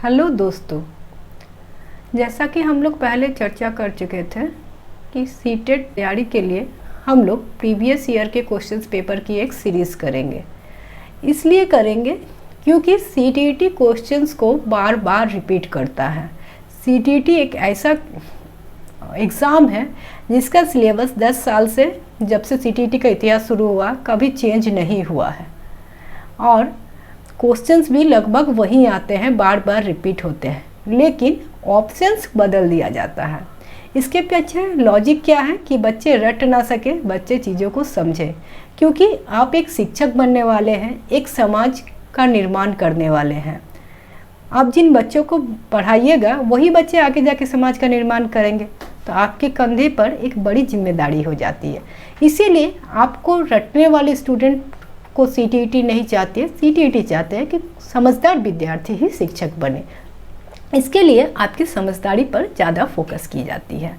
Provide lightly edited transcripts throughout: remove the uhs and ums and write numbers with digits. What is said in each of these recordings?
Hello दोस्तों, जैसा कि हम लोग पहले चर्चा कर चुके थे कि सीटेट तैयारी के लिए हम लोग प्रीवियस ईयर के क्वेश्चंस पेपर की एक सीरीज़ करेंगे। इसलिए करेंगे क्योंकि सीटीईटी क्वेश्चंस को बार बार रिपीट करता है। सीटीईटी एक ऐसा एग्ज़ाम है जिसका सिलेबस 10 साल से, जब से सीटीईटी का इतिहास शुरू हुआ, कभी चेंज नहीं हुआ है और क्वेश्चंस भी लगभग वही आते हैं, बार बार रिपीट होते हैं, लेकिन ऑप्शंस बदल दिया जाता है। इसके पीछे लॉजिक क्या है कि बच्चे रट ना सके, बच्चे चीज़ों को समझें, क्योंकि आप एक शिक्षक बनने वाले हैं, एक समाज का निर्माण करने वाले हैं। आप जिन बच्चों को पढ़ाइएगा वही बच्चे आगे जाके समाज का निर्माण करेंगे, तो आपके कंधे पर एक बड़ी जिम्मेदारी हो जाती है। इसीलिए आपको रटने वाले स्टूडेंट को सीटीईटी नहीं चाहती है, सीटीईटी चाहते हैं कि समझदार विद्यार्थी ही शिक्षक बने। इसके लिए आपकी समझदारी पर ज़्यादा फोकस की जाती है।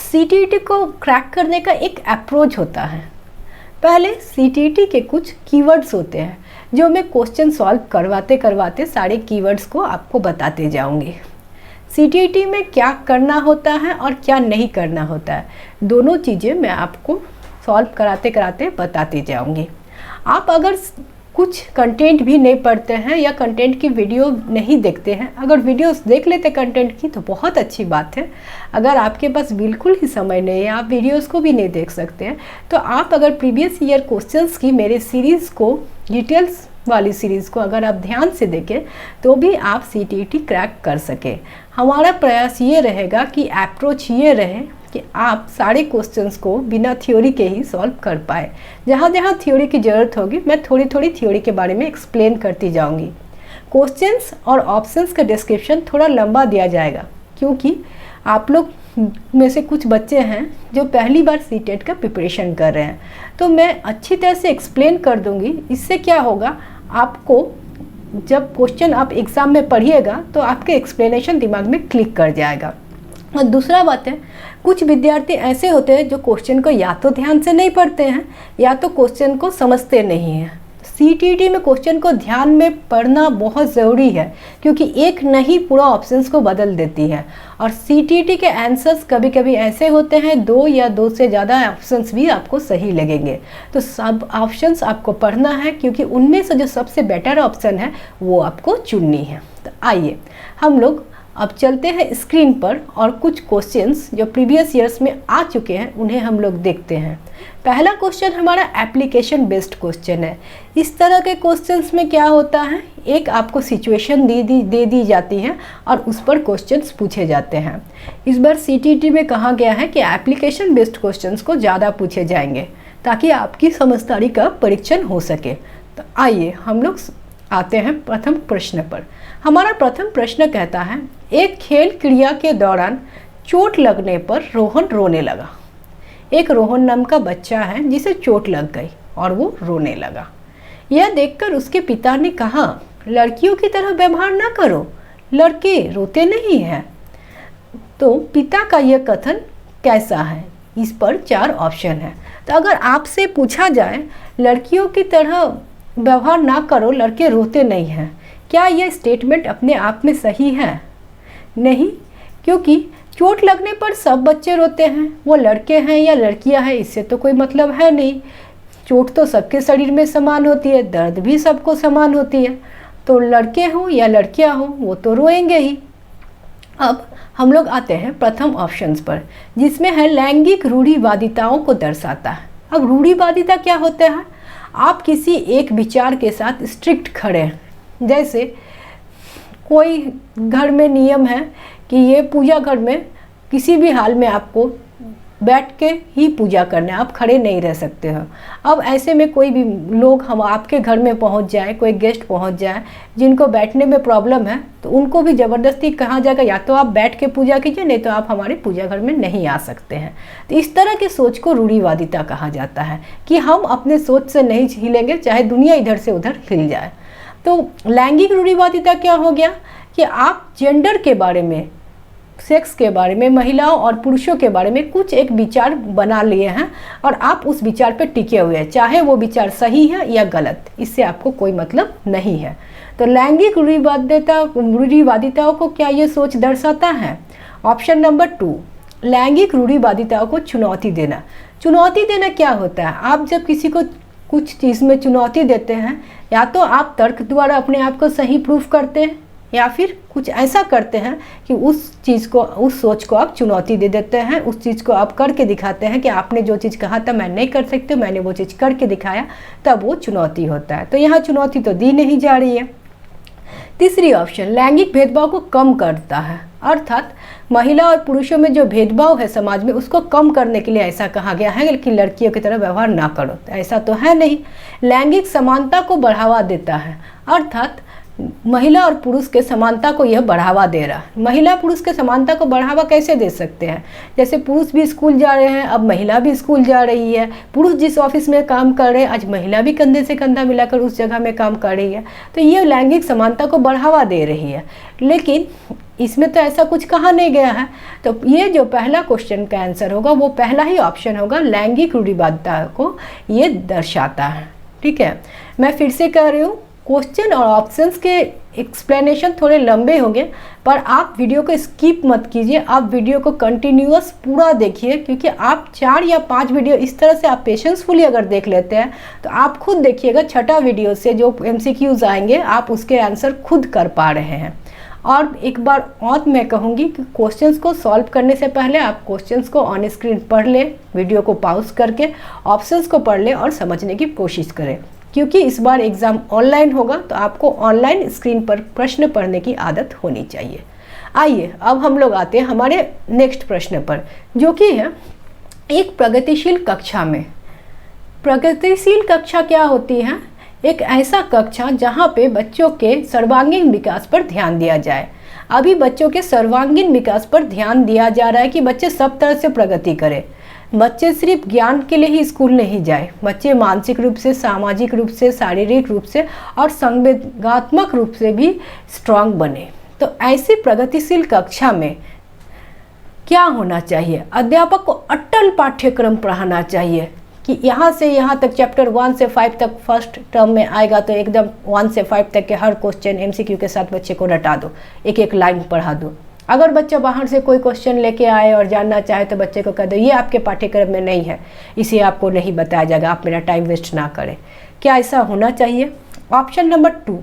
सीटीईटी को क्रैक करने का एक अप्रोच होता है। पहले सीटीईटी के कुछ कीवर्ड्स होते हैं जो मैं क्वेश्चन सॉल्व करवाते करवाते सारे कीवर्ड्स को आपको बताते जाऊंगी। सीटीईटी में क्या करना होता है और क्या नहीं करना होता है, दोनों चीज़ें मैं आपको सॉल्व कराते कराते बताती जाऊंगी। आप अगर कुछ कंटेंट भी नहीं पढ़ते हैं या कंटेंट की वीडियो नहीं देखते हैं, अगर वीडियोस देख लेते कंटेंट की तो बहुत अच्छी बात है। अगर आपके पास बिल्कुल ही समय नहीं है, आप वीडियोस को भी नहीं देख सकते हैं, तो आप अगर प्रीवियस ईयर क्वेश्चंस की मेरे सीरीज़ को, डिटेल्स वाली सीरीज़ को अगर आप ध्यान से देखें तो भी आप सीटीईटी क्रैक कर सके। हमारा प्रयास ये रहेगा कि अप्रोच ये रहे कि आप सारे क्वेश्चंस को बिना थ्योरी के ही सॉल्व कर पाए। जहाँ जहाँ थ्योरी की ज़रूरत होगी मैं थोड़ी थोड़ी थ्योरी के बारे में एक्सप्लेन करती जाऊँगी। क्वेश्चंस और ऑप्शंस का डिस्क्रिप्शन थोड़ा लंबा दिया जाएगा, क्योंकि आप लोग में से कुछ बच्चे हैं जो पहली बार सीटेट का प्रिपरेशन कर रहे हैं, तो मैं अच्छी तरह से एक्सप्लेन कर दूँगी। इससे क्या होगा, आपको जब क्वेश्चन आप एग्ज़ाम में पढ़िएगा तो आपके एक्सप्लेनेशन दिमाग में क्लिक कर जाएगा। और दूसरा बात है, कुछ विद्यार्थी ऐसे होते हैं जो क्वेश्चन को या तो ध्यान से नहीं पढ़ते हैं या तो क्वेश्चन को समझते नहीं हैं। सीटीईटी में क्वेश्चन को ध्यान में पढ़ना बहुत ज़रूरी है, क्योंकि एक नहीं पूरा ऑप्शंस को बदल देती है। और सीटीईटी के आंसर्स कभी कभी ऐसे होते हैं, 2 या 2 से ज़्यादा ऑप्शंस भी आपको सही लगेंगे, तो सब ऑप्शंस आपको पढ़ना है, क्योंकि उनमें से जो सबसे बेटर ऑप्शन है वो आपको चुननी है। तो आइए हम लोग अब चलते हैं स्क्रीन पर और कुछ क्वेश्चंस जो प्रीवियस ईयर्स में आ चुके हैं उन्हें हम लोग देखते हैं। पहला क्वेश्चन हमारा एप्लीकेशन बेस्ड क्वेश्चन है। इस तरह के क्वेश्चंस में क्या होता है, एक आपको सिचुएशन दे दी जाती है और उस पर क्वेश्चंस पूछे जाते हैं। इस बार सीटीईटी में कहा गया है कि एप्लीकेशन बेस्ड क्वेश्चंस को ज़्यादा पूछे जाएंगे ताकि आपकी समझदारी का परीक्षण हो सके। तो आइए हम लोग आते हैं प्रथम प्रश्न पर। हमारा प्रथम प्रश्न कहता है, एक खेल क्रिया के दौरान चोट लगने पर रोहन रोने लगा। एक रोहन नाम का बच्चा है जिसे चोट लग गई और वो रोने लगा। यह देखकर उसके पिता ने कहा, लड़कियों की तरह व्यवहार ना करो, लड़के रोते नहीं हैं। तो पिता का यह कथन कैसा है? इस पर 4 ऑप्शन है। तो अगर आपसे पूछा जाए लड़कियों की तरह व्यवहार ना करो, लड़के रोते नहीं हैं, क्या यह स्टेटमेंट अपने आप में सही है? नहीं, क्योंकि चोट लगने पर सब बच्चे रोते हैं, वो लड़के हैं या लड़कियां हैं इससे तो कोई मतलब है नहीं। चोट तो सबके शरीर में समान होती है, दर्द भी सबको समान होती है, तो लड़के हो या लड़कियां हो वो तो रोएंगे ही। अब हम लोग आते हैं प्रथम ऑप्शंस पर, जिसमें है लैंगिक रूढ़िवादिताओं को दर्शाता है। अब रूढ़िवादिता क्या होता है? आप किसी एक विचार के साथ स्ट्रिक्ट खड़े हैं। जैसे कोई घर में नियम है कि ये पूजा घर में किसी भी हाल में आपको बैठ के ही पूजा करना है, आप खड़े नहीं रह सकते हो। अब ऐसे में कोई भी लोग हम आपके घर में पहुंच जाए, कोई गेस्ट पहुंच जाए जिनको बैठने में प्रॉब्लम है, तो उनको भी ज़बरदस्ती कहा जाएगा या तो आप बैठ के पूजा कीजिए, नहीं तो आप हमारे पूजा घर में नहीं आ सकते हैं। तो इस तरह की सोच को रूढ़िवादिता कहा जाता है कि हम अपने सोच से नहीं हिलेंगे, चाहे दुनिया इधर से उधर हिल जाए। तो लैंगिक रूढ़िवादिता क्या हो गया कि आप जेंडर के बारे में सेक्स के बारे में, महिलाओं और पुरुषों के बारे में कुछ एक विचार बना लिए हैं और आप उस विचार पर टिके हुए हैं, चाहे वो विचार सही है या गलत, इससे आपको कोई मतलब नहीं है। तो लैंगिक रूढ़िवादिताओं को क्या ये सोच दर्शाता है? ऑप्शन नंबर 2, लैंगिक रूढ़िवादिताओं को चुनौती देना। चुनौती देना क्या होता है? आप जब किसी को कुछ चीज़ में चुनौती देते हैं, या तो आप तर्क द्वारा अपने आप को सही प्रूफ करते हैं, या फिर कुछ ऐसा करते हैं कि उस चीज़ को, उस सोच को आप चुनौती दे देते हैं, उस चीज़ को आप करके दिखाते हैं कि आपने जो चीज़ कहा था मैं नहीं कर सकते, मैंने वो चीज़ करके दिखाया, तब वो चुनौती होता है। तो यहाँ चुनौती तो दी नहीं जा रही है। तीसरी ऑप्शन, लैंगिक भेदभाव को कम करता है, अर्थात महिला और पुरुषों में जो भेदभाव है समाज में उसको कम करने के लिए ऐसा कहा गया है कि लड़कियों की तरह व्यवहार ना करो। ऐसा तो है नहीं। लैंगिक समानता को बढ़ावा देता है, अर्थात महिला और पुरुष के समानता को यह बढ़ावा दे रहा है। महिला पुरुष के समानता को बढ़ावा कैसे दे सकते हैं? जैसे पुरुष भी स्कूल जा रहे हैं, अब महिला भी स्कूल जा रही है। पुरुष जिस ऑफिस में काम कर रहे हैं, आज महिला भी कंधे से कंधा मिलाकर उस जगह में काम कर रही है। तो ये लैंगिक समानता को बढ़ावा दे रही है, लेकिन इसमें तो ऐसा कुछ कहा नहीं गया है। तो ये जो पहला क्वेश्चन का आंसर होगा वो पहला ही ऑप्शन होगा, लैंगिक रूढ़िवादिता को ये दर्शाता है। ठीक है, मैं फिर से कह रही हूँ, क्वेश्चन और ऑप्शंस के एक्सप्लेनेशन थोड़े लंबे होंगे, पर आप वीडियो को स्किप मत कीजिए, आप वीडियो को कंटिन्यूअस पूरा देखिए, क्योंकि आप 4 या 5 वीडियो इस तरह से आप पेशेंसफुली अगर देख लेते हैं तो आप खुद देखिएगा, छठा वीडियो से जो MCQs आएंगे आप उसके आंसर खुद कर पा रहे हैं। और एक बार और मैं कहूँगी कि क्वेश्चंस को सॉल्व करने से पहले आप क्वेश्चंस को ऑन स्क्रीन पढ़ लें, वीडियो को पॉज करके ऑप्शंस को पढ़ लें और समझने की कोशिश करें, क्योंकि इस बार एग्ज़ाम ऑनलाइन होगा तो आपको ऑनलाइन स्क्रीन पर प्रश्न पढ़ने की आदत होनी चाहिए। आइए अब हम लोग आते हैं हमारे नेक्स्ट प्रश्न पर, जो कि है एक प्रगतिशील कक्षा में। प्रगतिशील कक्षा क्या होती है? एक ऐसा कक्षा जहाँ पे बच्चों के सर्वांगीण विकास पर ध्यान दिया जाए। अभी बच्चों के सर्वांगीण विकास पर ध्यान दिया जा रहा है कि बच्चे सब तरह से प्रगति करें। बच्चे सिर्फ ज्ञान के लिए ही स्कूल नहीं जाए, बच्चे मानसिक रूप से, सामाजिक रूप से, शारीरिक रूप से और संवेदनात्मक रूप से भी स्ट्रांग बने। तो ऐसी प्रगतिशील कक्षा में क्या होना चाहिए? अध्यापक को अटल पाठ्यक्रम पढ़ाना चाहिए कि यहाँ से यहाँ तक चैप्टर 1 से 5 तक फर्स्ट टर्म में आएगा तो एकदम 1 से 5 तक के हर क्वेश्चन MCQ के साथ बच्चे को रटा दो, एक एक लाइन पढ़ा दो। अगर बच्चा बाहर से कोई क्वेश्चन लेके आए और जानना चाहे तो बच्चे को कह दो ये आपके पाठ्यक्रम में नहीं है, इसे आपको नहीं बताया जाएगा, आप मेरा टाइम वेस्ट ना करें। क्या ऐसा होना चाहिए? ऑप्शन नंबर 2,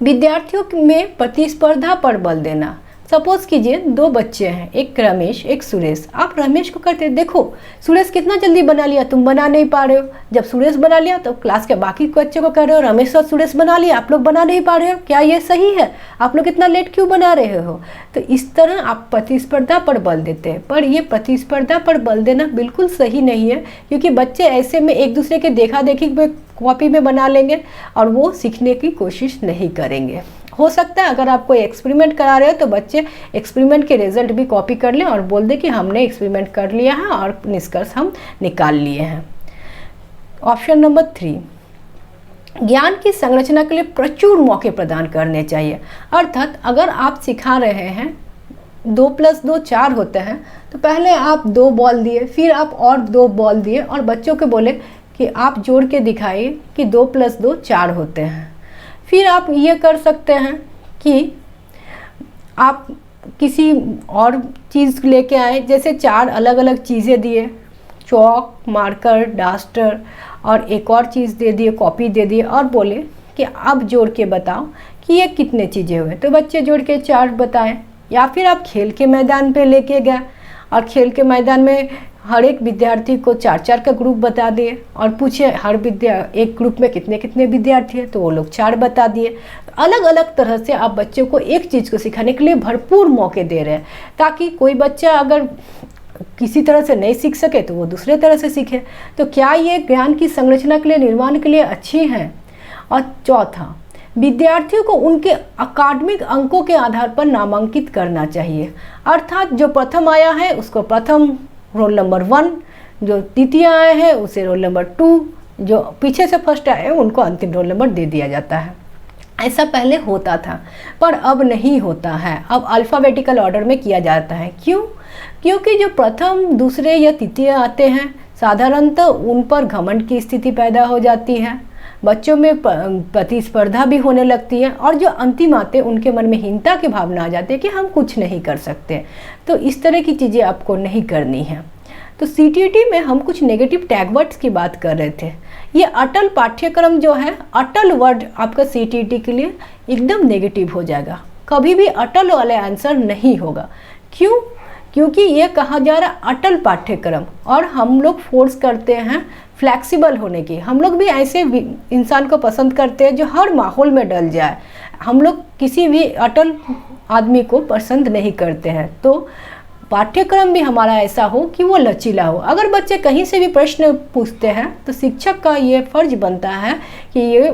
विद्यार्थियों में प्रतिस्पर्धा पर बल देना। सपोज कीजिए 2 बच्चे हैं, एक रमेश एक सुरेश। आप रमेश को कहते हैं देखो सुरेश कितना जल्दी बना लिया, तुम बना नहीं पा रहे हो। जब सुरेश बना लिया तो क्लास के बाकी बच्चों को कह रहे हो रमेश और सुरेश बना लिया, आप लोग बना नहीं पा रहे हो, क्या ये सही है? आप लोग इतना लेट क्यों बना रहे हो? तो इस तरह आप प्रतिस्पर्धा पर बल देते हैं, पर ये प्रतिस्पर्धा पर बल देना बिल्कुल सही नहीं है, क्योंकि बच्चे ऐसे में एक दूसरे के देखा देखी में कॉपी में बना लेंगे और वो सीखने की कोशिश नहीं करेंगे। हो सकता है अगर आप कोई एक्सपेरिमेंट करा रहे हो तो बच्चे एक्सपेरिमेंट के रिजल्ट भी कॉपी कर लें और बोल दें कि हमने एक्सपेरिमेंट कर लिया है और निष्कर्ष हम निकाल लिए हैं। ऑप्शन नंबर 3, ज्ञान की संरचना के लिए प्रचुर मौके प्रदान करने चाहिए। अर्थात अगर आप सिखा रहे हैं 2 + 2 4 होते हैं, तो पहले आप 2 बॉल दिए, फिर आप और 2 बॉल दिए और बच्चों को बोले कि आप जोड़ के दिखाइए कि 2 + 2 4 होते हैं। फिर आप ये कर सकते हैं कि आप किसी और चीज़ लेके आए, जैसे 4 अलग अलग चीज़ें दिए, चौक, मार्कर, डस्टर और एक और चीज़ दे दिए, कॉपी दे दिए और बोले कि अब जोड़ के बताओ कि ये कितने चीज़ें हुए। तो बच्चे जोड़ के 4 बताएं। या फिर आप खेल के मैदान पे लेके गए और खेल के मैदान में हर एक विद्यार्थी को 4-4 का ग्रुप बता दिए और पूछे हर एक ग्रुप में कितने कितने विद्यार्थी हैं, तो वो लोग 4 बता दिए। तो अलग अलग तरह से आप बच्चों को एक चीज़ को सिखाने के लिए भरपूर मौके दे रहे हैं, ताकि कोई बच्चा अगर किसी तरह से नहीं सीख सके तो वो दूसरे तरह से सीखे। तो क्या ये ज्ञान की संरचना के लिए, निर्माण के लिए अच्छी हैं? और चौथा, विद्यार्थियों को उनके अकादमिक अंकों के आधार पर नामांकित करना चाहिए। अर्थात जो प्रथम आया है उसको प्रथम रोल नंबर 1, जो द्वितीय आए हैं उसे रोल नंबर 2, जो पीछे से फर्स्ट आए हैं उनको अंतिम रोल नंबर दे दिया जाता है। ऐसा पहले होता था पर अब नहीं होता है। अब अल्फ़ाबेटिकल ऑर्डर में किया जाता है। क्यों? क्योंकि जो प्रथम, दूसरे या तृतीय आते हैं साधारणतः उन पर घमंड की स्थिति पैदा हो जाती है, बच्चों में प्रतिस्पर्धा भी होने लगती है, और जो अंतिम आते हैं उनके मन में हीनता की भावना आ जाती है कि हम कुछ नहीं कर सकते। तो इस तरह की चीज़ें आपको नहीं करनी है। तो सीटीईटी में हम कुछ नेगेटिव टैग वर्ड्स की बात कर रहे थे। ये अटल पाठ्यक्रम जो है, अटल वर्ड आपका सीटीईटी के लिए एकदम नेगेटिव हो जाएगा, कभी भी अटल वाला आंसर नहीं होगा। क्यों? क्योंकि ये कहा जा रहा अटल पाठ्यक्रम, और हम लोग फोर्स करते हैं फ्लैक्सिबल होने की। हम लोग भी ऐसे इंसान को पसंद करते हैं जो हर माहौल में डल जाए। हम लोग किसी भी अटल आदमी को पसंद नहीं करते हैं। तो पाठ्यक्रम भी हमारा ऐसा हो कि वो लचीला हो। अगर बच्चे कहीं से भी प्रश्न पूछते हैं तो शिक्षक का ये फर्ज बनता है कि ये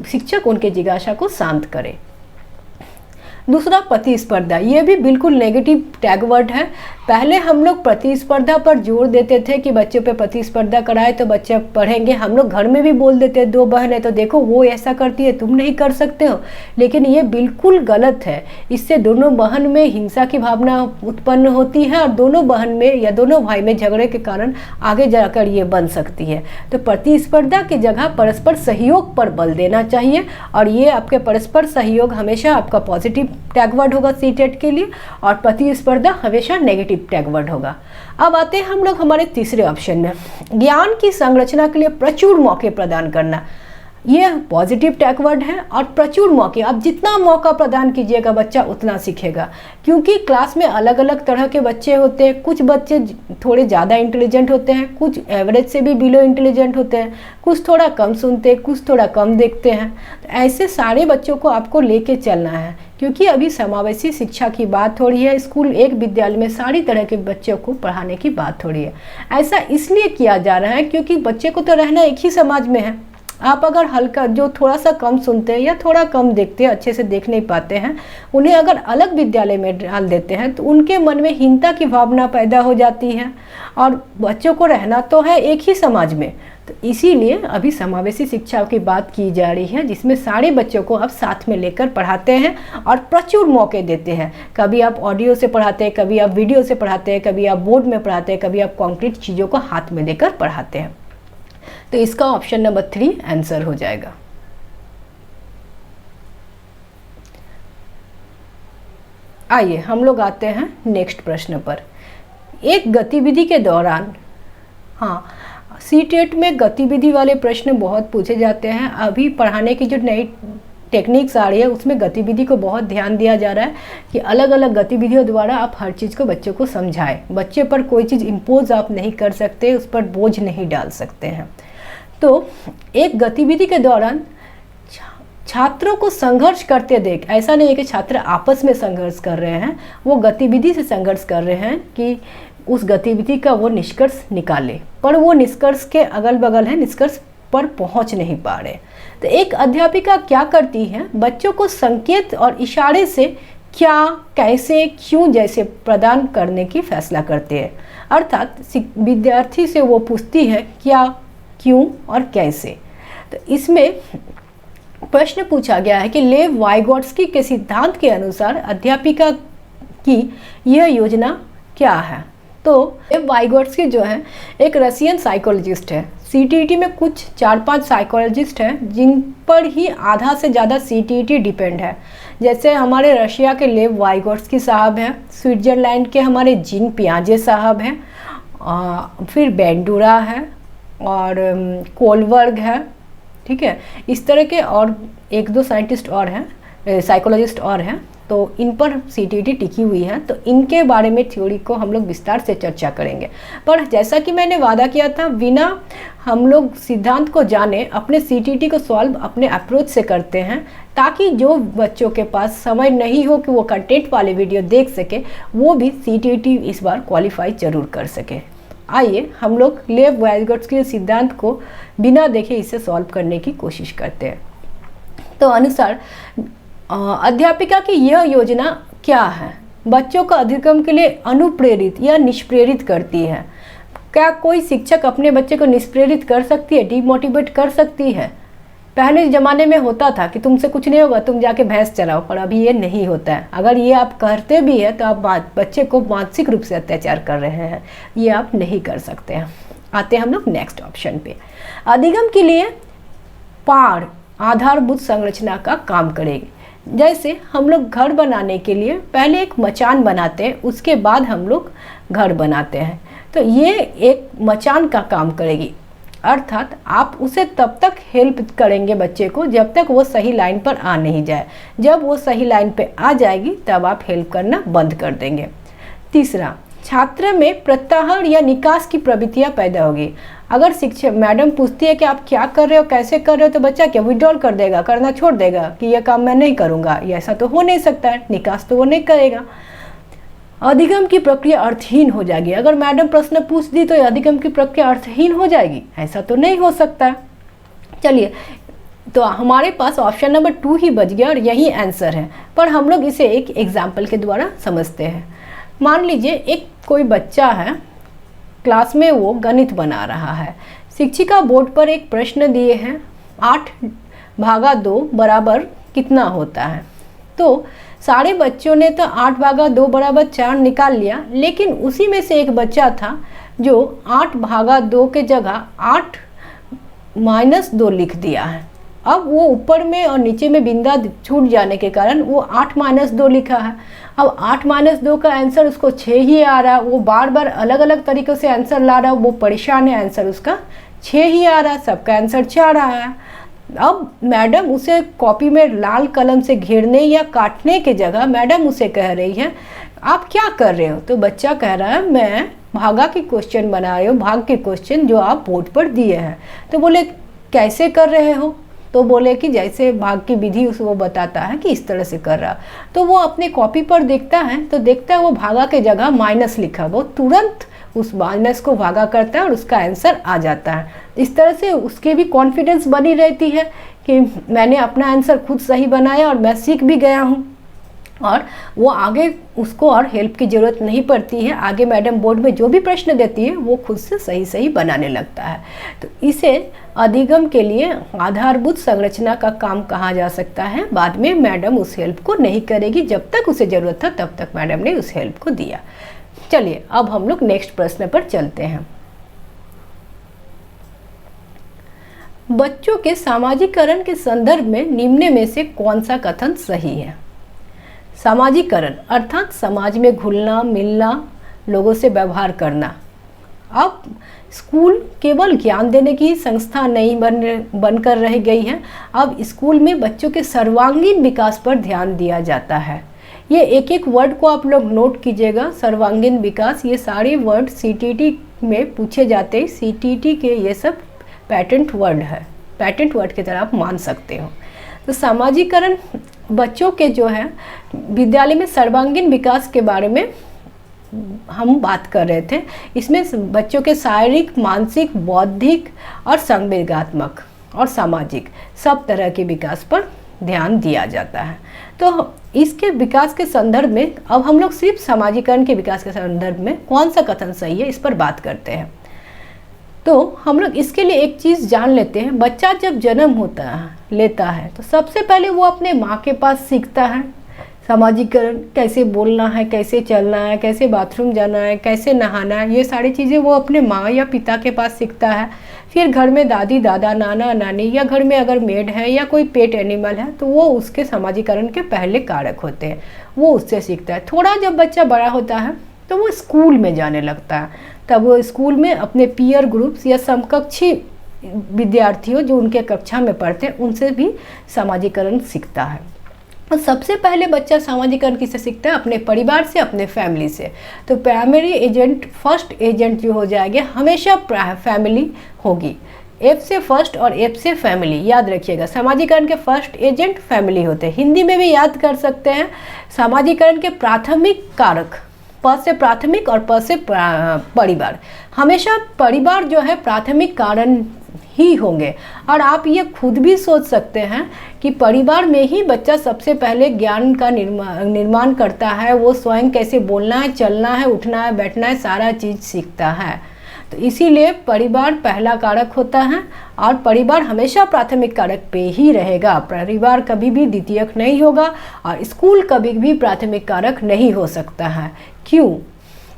शिक्षक उनके जिज्ञासा को शांत करे। दूसरा, प्रतिस्पर्धा, ये भी बिल्कुल नेगेटिव टैग वर्ड है। पहले हम लोग प्रतिस्पर्धा पर जोर देते थे कि बच्चों पे प्रतिस्पर्धा कराए तो बच्चे पढ़ेंगे। हम लोग घर में भी बोल देते हैं, दो बहन है तो देखो वो ऐसा करती है, तुम नहीं कर सकते हो। लेकिन ये बिल्कुल गलत है। इससे दोनों बहन में हिंसा की भावना उत्पन्न होती है और दोनों बहन में या दोनों भाई में झगड़े के कारण आगे जाकर ये बन सकती है। तो प्रतिस्पर्धा की जगह परस्पर सहयोग पर बल देना चाहिए, और ये आपके परस्पर सहयोग हमेशा आपका पॉजिटिव टैग वर्ड होगा सीटेट के लिए, और प्रतिस्पर्धा हमेशा नेगेटिव टैग वर्ड होगा। अब आते हैं हम लोग हमारे तीसरे ऑप्शन में, ज्ञान की संरचना के लिए प्रचुर मौके प्रदान करना। ये पॉजिटिव टैग वर्ड है, और प्रचुर मौके, आप जितना मौका प्रदान कीजिएगा बच्चा उतना सीखेगा। क्योंकि क्लास में अलग अलग तरह के बच्चे होते हैं। कुछ बच्चे थोड़े ज़्यादा इंटेलिजेंट होते हैं, कुछ एवरेज से भी बिलो इंटेलिजेंट होते हैं, कुछ थोड़ा कम सुनते हैं, कुछ थोड़ा कम देखते हैं। तो ऐसे सारे बच्चों को आपको लेके चलना है, क्योंकि अभी समावेशी शिक्षा की बात हो रही है। स्कूल एक विद्यालय में सारी तरह के बच्चों को पढ़ाने की बात हो रही है। ऐसा इसलिए किया जा रहा है क्योंकि बच्चे को तो रहना एक ही समाज में है। आप अगर हल्का, जो थोड़ा सा कम सुनते हैं या थोड़ा कम देखते हैं, अच्छे से देख नहीं पाते हैं, उन्हें अगर अलग विद्यालय में डाल देते हैं तो उनके मन में हीनता की भावना पैदा हो जाती है, और बच्चों को रहना तो है एक ही समाज में। तो इसीलिए अभी समावेशी शिक्षा की बात की जा रही है, जिसमें सारे बच्चों को अब साथ में लेकर पढ़ाते हैं और प्रचुर मौके देते हैं। कभी आप ऑडियो से पढ़ाते हैं, कभी आप वीडियो से पढ़ाते हैं, कभी आप बोर्ड में पढ़ाते हैं, कभी आप कॉन्क्रीट चीज़ों को हाथ में लेकर पढ़ाते हैं। तो इसका ऑप्शन नंबर 3 आंसर हो जाएगा। आइए हम लोग आते हैं नेक्स्ट प्रश्न पर। एक गतिविधि के दौरान, हाँ, सीटेट में गतिविधि वाले प्रश्न बहुत पूछे जाते हैं। अभी पढ़ाने की जो नई टेक्निक्स आ रही है उसमें गतिविधि को बहुत ध्यान दिया जा रहा है कि अलग अलग गतिविधियों द्वारा आप हर चीज़ को बच्चों को समझाएं। बच्चे पर कोई चीज़ इम्पोज आप नहीं कर सकते, उस पर बोझ नहीं डाल सकते हैं। तो एक गतिविधि के दौरान छात्रों को संघर्ष करते देख, ऐसा नहीं है कि छात्र आपस में संघर्ष कर रहे हैं, वो गतिविधि से संघर्ष कर रहे हैं कि उस गतिविधि का वो निष्कर्ष निकाले, पर वो निष्कर्ष के अगल बगल है, निष्कर्ष पर पहुंच नहीं पा रहे। तो एक अध्यापिका क्या करती है, बच्चों को संकेत और इशारे से क्या, कैसे, क्यों जैसे प्रदान करने की फैसला करते हैं। अर्थात विद्यार्थी से वो पूछती है क्या, क्यों और कैसे। तो इसमें प्रश्न पूछा गया है कि लेव वाइगोट्स्की के सिद्धांत के अनुसार अध्यापिका की यह योजना क्या है। तो लेव वाइगोट्स्की जो है एक रशियन साइकोलॉजिस्ट है। सीटीईटी में कुछ 4-5 साइकोलॉजिस्ट हैं जिन पर ही आधा से ज़्यादा सीटीईटी डिपेंड है। जैसे हमारे रशिया के लेव वाइगोट्स्की साहब हैं, स्विट्ज़रलैंड के हमारे जीन पियाजे साहब हैं, फिर बेंडूरा है और कोलबर्ग है, ठीक है। इस तरह के और 1-2 साइंटिस्ट और हैं, साइकोलॉजिस्ट और हैं। तो इन पर सीटीईटी टिकी हुई है, तो इनके बारे में थ्योरी को हम लोग विस्तार से चर्चा करेंगे। पर जैसा कि मैंने वादा किया था, बिना हम लोग सिद्धांत को जाने अपने सीटीईटी को सॉल्व अपने अप्रोच से करते हैं, ताकि जो बच्चों के पास समय नहीं हो कि वो कंटेंट वाले वीडियो देख सके, वो भी सीटीईटी इस बार क्वालिफाई जरूर कर सके। आइए हम लोग लेव वाइगोट्स्की के सिद्धांत को बिना देखे इसे सॉल्व करने की कोशिश करते हैं। तो अनुसार अध्यापिका की यह योजना क्या है, बच्चों को अधिगम के लिए अनुप्रेरित या निष्प्रेरित करती है। क्या कोई शिक्षक अपने बच्चे को निष्प्रेरित कर सकती है, डिमोटिवेट कर सकती है? पहले ज़माने में होता था कि तुमसे कुछ नहीं होगा, तुम जाके भैंस चराओ, पर अभी ये नहीं होता है। अगर ये आप करते भी है तो आप बच्चे को मानसिक रूप से अत्याचार कर रहे हैं, ये आप नहीं कर सकते हैं। आते हैं हम लोग नेक्स्ट ऑप्शन पे। अधिगम के लिए पाड़ आधारभूत संरचना का काम करेगी। जैसे हम लोग घर बनाने के लिए पहले एक मचान बनाते हैं, उसके बाद हम लोग घर बनाते हैं, तो ये एक मचान का काम करेगी। अर्थात आप उसे तब तक हेल्प करेंगे बच्चे को जब तक वो सही लाइन पर आ नहीं जाए। जब वो सही लाइन पे आ जाएगी तब आप हेल्प करना बंद कर देंगे। तीसरा, छात्र में प्रत्याहार या निकास की प्रवृत्तियाँ पैदा होगी। अगर शिक्षक मैडम पूछती है कि आप क्या कर रहे हो, कैसे कर रहे हो, तो बच्चा क्या विड्रॉल कर देगा, करना छोड़ देगा कि यह काम मैं नहीं करूँगा, ये ऐसा तो हो नहीं सकता है, निकास तो वो नहीं करेगा। अधिगम की प्रक्रिया अर्थहीन हो जाएगी। अगर मैडम प्रश्न पूछ दी तो अधिगम की प्रक्रिया अर्थहीन हो जाएगी, ऐसा तो नहीं हो सकता है। चलिए, तो हमारे पास ऑप्शन नंबर 2 ही बच गया और यही आंसर है, पर हम लोग इसे एक एग्जाम्पल के द्वारा समझते हैं। मान लीजिए एक कोई बच्चा है, क्लास में वो गणित बना रहा है। शिक्षिका बोर्ड पर एक प्रश्न दिए हैं, 8/2 बराबर कितना होता है। तो सारे बच्चों ने तो 8/2 बराबर 4 निकाल लिया, लेकिन उसी में से एक बच्चा था जो 8/2 के जगह 8-2 लिख दिया है। अब वो ऊपर में और नीचे में बिंदा छूट जाने के कारण वो 8-2 लिखा है। अब 8-2 का आंसर उसको 6 ही आ रहा है। वो बार बार अलग अलग तरीक़ों से आंसर ला रहा है, वो परेशान है, आंसर उसका 6 ही आ रहा है, सबका आंसर 4 आ रहा है। अब मैडम उसे कॉपी में लाल कलम से घेरने या काटने के जगह मैडम उसे कह रही है आप क्या कर रहे हो। तो बच्चा कह रहा है मैं भागा की क्वेश्चन बना रही हूँ, भाग के क्वेश्चन जो आप बोर्ड पर दिए हैं। तो बोले कैसे कर रहे हो, तो बोले कि जैसे भाग की विधि वो बताता है कि इस तरह से कर रहा। तो वो अपने कॉपी पर देखता है तो देखता है वो भागा के जगह माइनस लिखा, वो तुरंत उस माइनस को भागा करता है और उसका आंसर आ जाता है। इस तरह से उसके भी कॉन्फिडेंस बनी रहती है कि मैंने अपना आंसर खुद सही बनाया और मैं सीख भी गया हूँ, और वो आगे उसको और हेल्प की ज़रूरत नहीं पड़ती है। आगे मैडम बोर्ड में जो भी प्रश्न देती है वो खुद से सही सही बनाने लगता है। तो इसे अधिगम के लिए आधारभूत संरचना का काम कहा जा सकता है। बाद में मैडम उस हेल्प को नहीं करेगी, जब तक उसे ज़रूरत था तब तक मैडम ने उस हेल्प को दिया। चलिए अब हम लोग नेक्स्ट प्रश्न पर चलते हैं। बच्चों के सामाजिकरण के संदर्भ में निम्न में से कौन सा कथन सही है। सामाजिकरण अर्थात समाज में घुलना मिलना, लोगों से व्यवहार करना। अब स्कूल केवल ज्ञान देने की संस्था नहीं बनकर रह गई है। अब स्कूल में बच्चों के सर्वांगीण विकास पर ध्यान दिया जाता है। ये एक एक वर्ड को आप लोग नोट कीजिएगा। सर्वांगीण विकास, ये सारे वर्ड सीटीटी में पूछे जाते हैं। सीटीटी के ये सब पैटेंट वर्ड है, पैटेंट वर्ड की तरह आप मान सकते हो। तो सामाजिकरण बच्चों के जो है विद्यालय में सर्वांगीण विकास के बारे में हम बात कर रहे थे। इसमें बच्चों के शारीरिक, मानसिक, बौद्धिक और संवेगात्मक और सामाजिक सब तरह के विकास पर ध्यान दिया जाता है। तो इसके विकास के संदर्भ में अब हम लोग सिर्फ सामाजिकरण के विकास के संदर्भ में कौन सा कथन सही है इस पर बात करते हैं। तो हम लोग इसके लिए एक चीज़ जान लेते हैं। बच्चा जब जन्म लेता है तो सबसे पहले वो अपने माँ के पास सीखता है सामाजिकरण, कैसे बोलना है, कैसे चलना है, कैसे बाथरूम जाना है, कैसे नहाना है, ये सारी चीज़ें वो अपने माँ या पिता के पास सीखता है। फिर घर में दादी दादा, नाना नानी, या घर में अगर मेड है या कोई पेट एनिमल है तो वो उसके सामाजिकरण के पहले कारक होते हैं, वो उससे सीखता है। थोड़ा जब बच्चा बड़ा होता है तो वो स्कूल में जाने लगता है, तब वो स्कूल में अपने पीयर ग्रुप्स या समकक्षी विद्यार्थियों जो उनके कक्षा में पढ़ते हैं उनसे भी सामाजिकरण सीखता है। और सबसे पहले बच्चा सामाजिकरण किससे सीखता है? अपने परिवार से, अपने फैमिली से। तो प्राइमरी एजेंट, फर्स्ट एजेंट जो हो जाएगा हमेशा फैमिली होगी। एफ से फर्स्ट और एफ से फैमिली, याद रखिएगा। सामाजिकरण के फर्स्ट एजेंट फैमिली होते हैं। हिंदी में भी याद कर सकते हैं। सामाजिकरण के प्राथमिक कारक, प से प्राथमिक और प से परिवार। हमेशा परिवार जो है प्राथमिक कारण ही होंगे। और आप ये खुद भी सोच सकते हैं कि परिवार में ही बच्चा सबसे पहले ज्ञान का निर्माण करता है। वो स्वयं कैसे बोलना है, चलना है, उठना है, बैठना है, सारा चीज़ सीखता है। तो इसीलिए परिवार पहला कारक होता है और परिवार हमेशा प्राथमिक कारक पे ही रहेगा। परिवार कभी भी द्वितीयक नहीं होगा और स्कूल कभी भी प्राथमिक कारक नहीं हो सकता है। क्यों?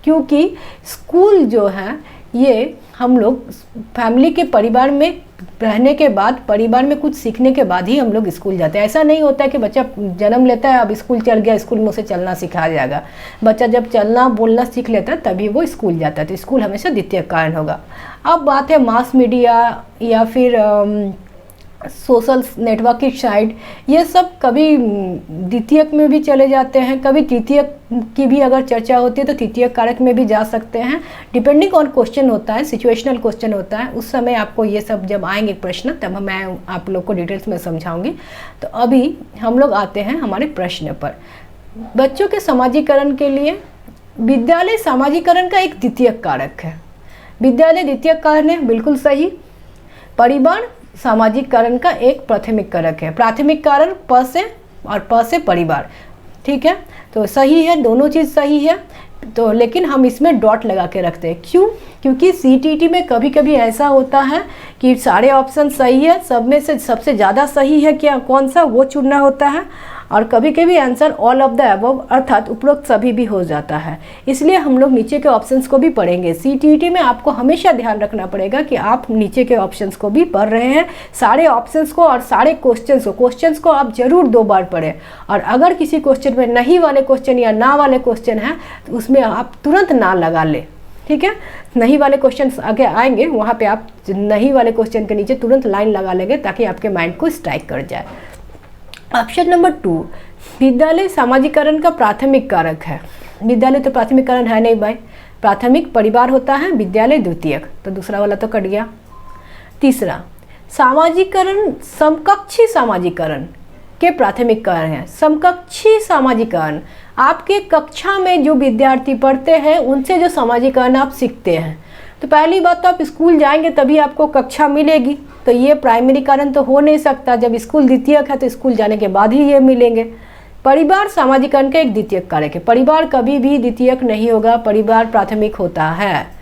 क्योंकि स्कूल जो है ये हम लोग फैमिली के परिवार में रहने के बाद, परिवार में कुछ सीखने के बाद ही हम लोग स्कूल जाते हैं। ऐसा नहीं होता है कि बच्चा जन्म लेता है अब स्कूल चल गया, स्कूल में उसे चलना सिखाया जाएगा। बच्चा जब चलना बोलना सीख लेता है तभी वो स्कूल जाता है, तो स्कूल हमेशा द्वितीयक कारण होगा। अब बात है मास मीडिया या फिर सोशल नेटवर्क की साइट, ये सब कभी द्वितीयक में भी चले जाते हैं, कभी तृतीयक की भी अगर चर्चा होती है तो तृतीयक कारक में भी जा सकते हैं। डिपेंडिंग ऑन क्वेश्चन होता है, सिचुएशनल क्वेश्चन होता है, उस समय आपको ये सब जब आएंगे प्रश्न तब मैं आप लोग को डिटेल्स में समझाऊंगी। तो अभी हम लोग आते हैं हमारे प्रश्न पर। बच्चों के सामाजिकरण के लिए विद्यालय सामाजिकरण का एक द्वितीयक कारक है। विद्यालय द्वितीयक कारण है, बिल्कुल सही। परिवार सामाजिकरण का एक प्राथमिक कारक है। प्राथमिक कारण प से और प से परिवार, ठीक है, तो सही है, दोनों चीज़ सही है। तो लेकिन हम इसमें डॉट लगा के रखते हैं, क्यों? क्योंकि सीटीटी में कभी कभी ऐसा होता है कि सारे ऑप्शन सही है, सब में से सबसे ज़्यादा सही है क्या कौन सा वो चुनना होता है, और कभी कभी answer all of the above अर्थात उपरोक्त सभी भी हो जाता है। इसलिए हम लोग नीचे के ऑप्शंस को भी पढ़ेंगे। सीटीटी में आपको हमेशा ध्यान रखना पड़ेगा कि आप नीचे के ऑप्शंस को भी पढ़ रहे हैं, सारे ऑप्शंस को और सारे क्वेश्चंस को आप जरूर 2 बार पढ़ें। और अगर किसी क्वेश्चन में नहीं वाले क्वेश्चन या ना वाले क्वेश्चन हैं तो उसमें आप तुरंत ना लगा लें, ठीक है। नहीं वाले क्वेश्चन आगे आएंगे, वहाँ पे आप नहीं वाले क्वेश्चन के नीचे तुरंत लाइन लगा लेंगे ताकि आपके माइंड को स्ट्राइक कर जाए। ऑप्शन नंबर 2, विद्यालय सामाजिकरण का प्राथमिक कारक है। विद्यालय तो प्राथमिक कारण है नहीं भाई, प्राथमिक परिवार होता है, विद्यालय द्वितीयक, तो दूसरा वाला तो कट गया। तीसरा, सामाजिकरण समकक्षी सामाजिकरण के प्राथमिक कारण है। समकक्षी सामाजिकरण, आपके कक्षा में जो विद्यार्थी पढ़ते हैं उनसे जो सामाजिकरण आप सीखते हैं। तो पहली बात तो आप स्कूल जाएंगे तभी आपको कक्षा मिलेगी, तो ये प्राइमरी कारण तो हो नहीं सकता। जब स्कूल द्वितीयक है तो स्कूल जाने के बाद ही ये मिलेंगे। परिवार सामाजिकरण का एक द्वितीयक कारक है। परिवार कभी भी द्वितीयक नहीं होगा, परिवार प्राथमिक होता है।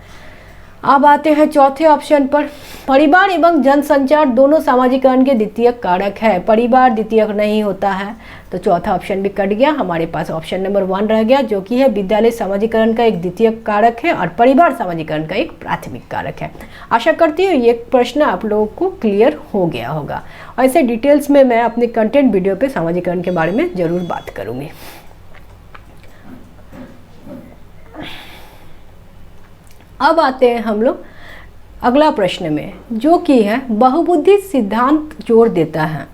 अब आते हैं चौथे ऑप्शन पर। परिवार एवं जनसंचार दोनों सामाजिकरण के द्वितीयक कारक है। परिवार द्वितीयक नहीं होता है, तो चौथा ऑप्शन भी कट गया। हमारे पास ऑप्शन नंबर 1 रह गया, जो कि है विद्यालय सामाजिकरण का एक द्वितीयक कारक है और परिवार सामाजिकरण का एक प्राथमिक कारक है। आशा करती हूँ ये प्रश्न आप लोगों को क्लियर हो गया होगा। ऐसे डिटेल्स में मैं अपने कंटेंट वीडियो पे सामाजिकरण के बारे में ज़रूर बात करूँगी। अब आते हैं हम लोग अगला प्रश्न में, जो कि है बहुबुद्धि सिद्धांत जोर देता है।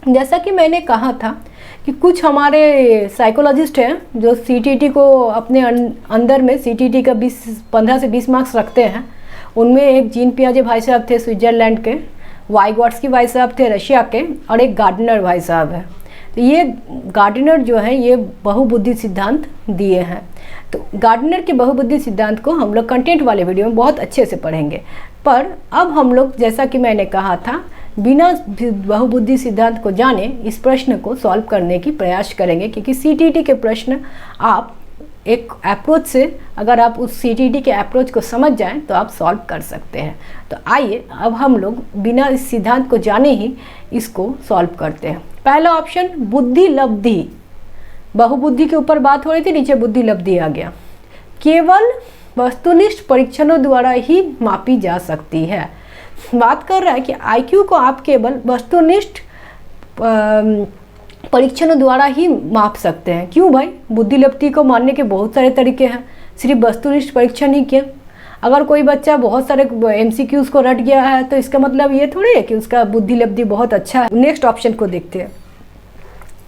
जैसा कि मैंने कहा था कि कुछ हमारे साइकोलॉजिस्ट हैं जो सीटीटी को अपने अंदर में सीटीटी का 15 से 20 मार्क्स रखते हैं। उनमें एक जीन पियाजे भाई साहब थे स्विट्जरलैंड के, वाइगॉट्स्की भाई साहब थे रशिया के, और एक गार्डनर भाई साहब है। तो ये गार्डनर जो है ये बहुबुद्धि सिद्धांत दिए हैं। तो गार्डनर के बहुबुद्धि सिद्धांत को हम लोग कंटेंट वाले वीडियो में बहुत अच्छे से पढ़ेंगे। पर अब हम लोग, जैसा कि मैंने कहा था, बिना बहुबुद्धि सिद्धांत को जाने इस प्रश्न को सॉल्व करने की प्रयास करेंगे, क्योंकि सीटीटी के प्रश्न आप एक अप्रोच से, अगर आप उस सीटीटी के अप्रोच को समझ जाएं तो आप सॉल्व कर सकते हैं। तो आइए अब हम लोग बिना इस सिद्धांत को जाने ही इसको सॉल्व करते हैं। पहला ऑप्शन बुद्धि लब्धि, बहुबुद्धि के ऊपर बात हो रही थी, नीचे बुद्धि लब्धि आ गया। केवल वस्तुनिष्ठ परीक्षणों द्वारा ही मापी जा सकती है। बात कर रहा है कि आईक्यू को आप केवल वस्तुनिष्ठ परीक्षणों द्वारा ही माप सकते हैं। क्यों भाई? बुद्धि लब्धि को मानने के बहुत सारे तरीके हैं, सिर्फ वस्तुनिष्ठ परीक्षण ही क्यों? अगर कोई बच्चा बहुत सारे एमसीक्यूज को रट गया है तो इसका मतलब ये थोड़ी है कि उसका बुद्धि लब्धि बहुत अच्छा है। नेक्स्ट ऑप्शन को देखते हैं।